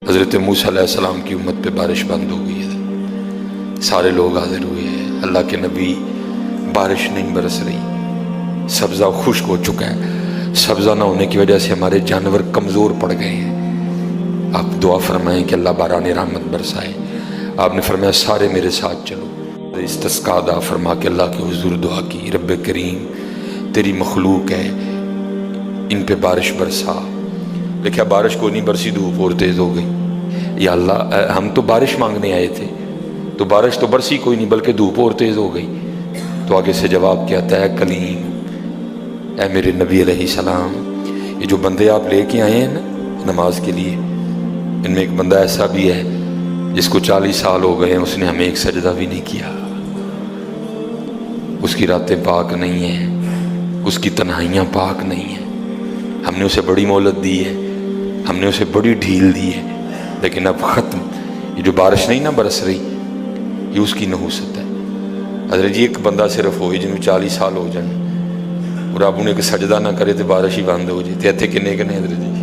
حضرت موسیٰ علیہ السلام کی امت پہ بارش بند ہو گئی ہے، سارے لوگ حاضر ہوئے ہیں، اللہ کے نبی، بارش نہیں برس رہی، سبزہ خشک ہو چکا ہے، سبزہ نہ ہونے کی وجہ سے ہمارے جانور کمزور پڑ گئے ہیں، آپ دعا فرمائیں کہ اللہ باران رحمت برسائے۔ آپ نے فرمایا سارے میرے ساتھ چلو، استسقاء ادا فرما کے اللہ کے حضور دعا کی، رب کریم تیری مخلوق ہے، ان پہ بارش برسا۔ دیکھا بارش کو نہیں برسی، دھوپ اور تیز ہو گئی۔ یا اللہ ہم تو بارش مانگنے آئے تھے، تو بارش تو برسی کوئی نہیں بلکہ دھوپ اور تیز ہو گئی۔ تو آگے سے جواب کیا آتا ہے، کلیم، اے میرے نبی علیہ السلام، یہ جو بندے آپ لے کے آئے ہیں نا نماز کے لیے، ان میں ایک بندہ ایسا بھی ہے جس کو 40 سال ہو گئے ہیں، اس نے ہمیں ایک سجدہ بھی نہیں کیا، اس کی راتیں پاک نہیں ہیں، اس کی تنہائیاں پاک نہیں ہیں، ہم نے اسے بڑی مہلت دی ہے، ہم نے اسے بڑی ڈھیل دی ہے، لیکن اب ختم۔ یہ جو بارش نہیں نہ برس رہی، یہ اس کی نحوست ہے۔ حضرت جی ایک بندہ صرف ہوئی جنہوں 40 سال ہو جائیں اور آپ انہیں ایک سجدہ نہ کرے تو بارش ہی بند ہو جائے۔ اتنے کنے کنے حضرت جی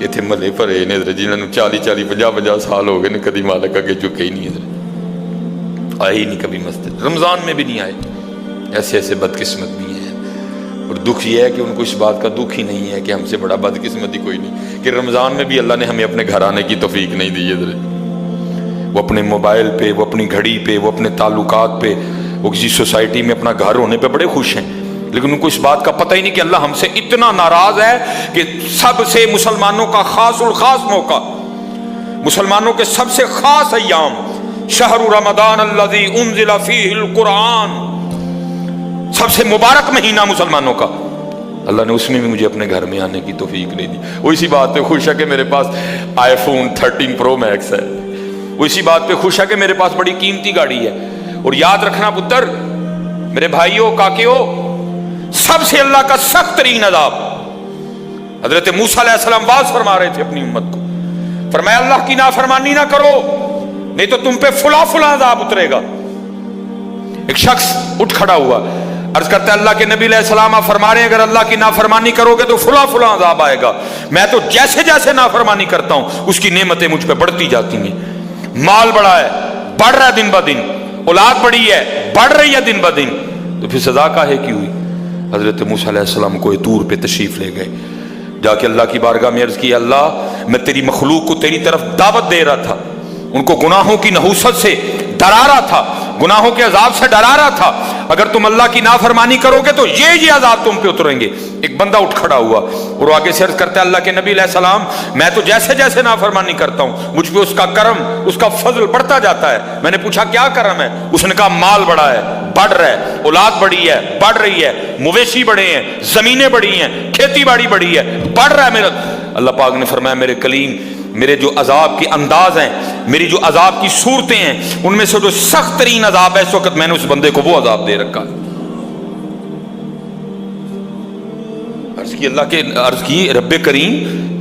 اتنے ملے پھرے نے حضرت جی، انہوں 40 50 سال ہو گئے نے، کدی مالک اگے چکے ہی نہیں، حضرت آئے ہی نہیں کبھی مسجد، رمضان میں بھی نہیں آئے۔ ایسے ایسے بدقسمت بھی ہیں، اور دکھ یہ ہے کہ ان کو اس بات کا دکھ ہی نہیں ہے کہ ہم سے بڑا بدقسمت ہی کوئی نہیں کہ رمضان میں بھی اللہ نے ہمیں اپنے گھر آنے کی توفیق نہیں دی ہے۔ وہ اپنے موبائل پہ، وہ اپنی گھڑی پہ، وہ اپنے تعلقات پہ، وہ کسی سوسائٹی میں اپنا گھر ہونے پہ بڑے خوش ہیں، لیکن ان کو اس بات کا پتہ ہی نہیں کہ اللہ ہم سے اتنا ناراض ہے کہ سب سے مسلمانوں کا خاص الخاص موقع، مسلمانوں کے سب سے خاص ایام، شہر رمضان الذی انزل فیہ القرآن، سب سے مبارک مہینہ مسلمانوں کا، اللہ نے اس میں بھی مجھے اپنے گھر میں آنے کی توفیق نہیں دی۔ وہ اسی بات پہ خوش ہے کہ میرے پاس آئی فون 13 پرو میکس ہے، وہ اسی بات پہ خوش ہے کہ میرے پاس بڑی قیمتی گاڑی ہے۔ اور یاد رکھنا پتر، میرے بھائیوں، کاکیوں، سب سے اللہ کا سخت ترین عذاب، حضرت موسیٰ علیہ السلام واز فرما رہے تھے اپنی امت کو، فرمایا اللہ کی نافرمانی نہ کرو نہیں تو تم پہ فلاں فلاں عذاب اترے گا۔ ایک شخص اٹھ کھڑا ہوا، عرض کرتا ہے اللہ کے نبی علیہ السلام آپ فرما رہے ہیں اگر اللہ کی نافرمانی کرو گے تو فلاں فلاں عذاب آئے گا، میں تو جیسے جیسے نافرمانی کرتا ہوں اس کی نعمتیں مجھ پہ بڑھتی جاتی ہیں، مال بڑا ہے، بڑھ رہا ہے دن بہ دن، اولاد بڑی ہے، بڑھ رہی ہے دن بہ دن، تو پھر سزا کاہے کی ہوئی؟ حضرت موسیٰ علیہ السلام کوہ طور پہ تشریف لے گئے، جا کے اللہ کی بارگاہ میں عرض کی، اللہ میں تیری مخلوق کو تیری طرف دعوت دے رہا تھا، ان کو گناہوں کی نحوست سے ڈرا رہا تھا، گناہوں کے عذاب سے ڈرا رہا تھا، اگر تم اللہ کی نافرمانی کرو گے تو یہ عذاب تم پہ اتریں گے۔ ایک بندہ اٹھ کھڑا ہوا اور وہ آگے سے عرض کرتا ہے اللہ کے نبی علیہ السلام میں تو جیسے جیسے نافرمانی کرتا ہوں مجھ پہ اس کا کرم، اس کا فضل بڑھتا جاتا ہے۔ میں نے پوچھا کیا کرم ہے؟ اس نے کہا مال بڑا ہے، بڑھ رہا ہے، اولاد بڑی ہے، بڑھ رہی ہے، مویشی بڑے ہیں، زمینیں بڑی ہیں، کھیتی باڑی بڑی ہے، بڑھ رہا ہے میرا۔ اللہ پاک نے فرمایا میرے کلیم، میرے جو عذاب کے انداز ہیں، میری جو عذاب کی صورتیں ہیں، ان میں سے جو سخت ترین عذاب ہے اس وقت میں نے اس بندے کو وہ عذاب دے رکھا ہے۔ عرض کی رب کریم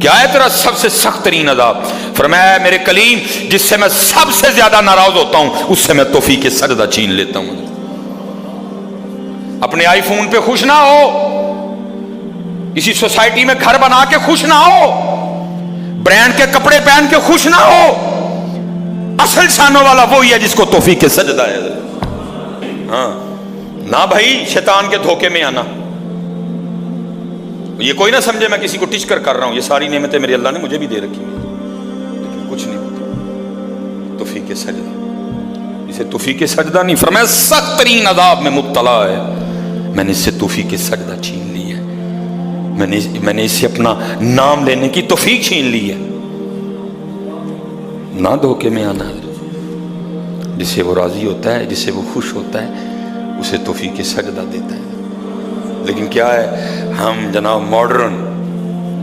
کیا ہے تیرا سب سے سخت ترین عذاب؟ فرمایا میرے کلیم جس سے میں سب سے زیادہ ناراض ہوتا ہوں اس سے میں توفیق سجدہ چھین لیتا ہوں۔ اپنے آئی فون پہ خوش نہ ہو، کسی سوسائٹی میں گھر بنا کے خوش نہ ہو، برانڈ کے کپڑے پہن کے خوش نہ ہو، اصل شانوں والا وہی ہے جس کو توفیق سجدہ ہے۔ ہاں نہ بھائی شیطان کے دھوکے میں آنا، یہ کوئی نہ سمجھے میں کسی کو ٹچ کر رہا ہوں، یہ ساری نعمتیں میرے اللہ نے مجھے بھی دے رکھی ہیں، لیکن کچھ نہیں ہوتا توفیق سجدہ، اسے توفیق سجدہ نہیں فرمایا سخت ترین عذاب میں مبتلا ہے، میں نے اس سے توفیق سجدہ چھین لی ہے، میں نے اس سے اپنا نام لینے کی توفیق چھین لی ہے۔ نہ دھوکے میں آنا، جس سے وہ راضی ہوتا ہے، جس سے وہ خوش ہوتا ہے اسے توفیق سجدہ دیتا ہے۔ لیکن کیا ہے، ہم جناب ماڈرن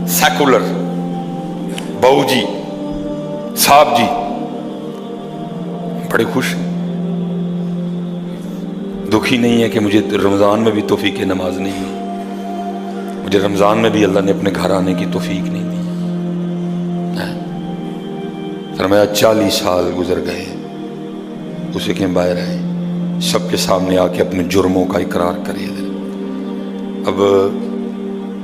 سیکولر بہو جی صاحب جی بڑے خوش ہیں، دکھی نہیں ہے کہ مجھے رمضان میں بھی توفیق نماز نہیں ہے، مجھے رمضان میں بھی اللہ نے اپنے گھر آنے کی توفیق نہیں دی۔ فرمایا 40 سال گزر گئے، اسے کہ باہر آئے، سب کے سامنے آ کے اپنے جرموں کا اقرار کرے۔ اب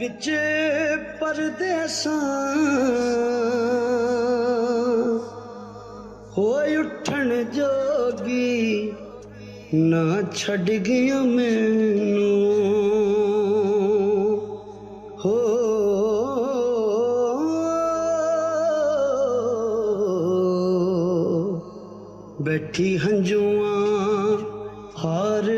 ਵਿੱਚ ਪਰਦੇਸਾਂ ਹੋਏ ਉੱਠਣ ਜੋਗੀ ਨਾ ਛੱਡ ਗਿਆ ਮੈਨੂੰ ਹੋ ਬੈਠੀ ਹੰਝੂਆਂ ਹਾਰ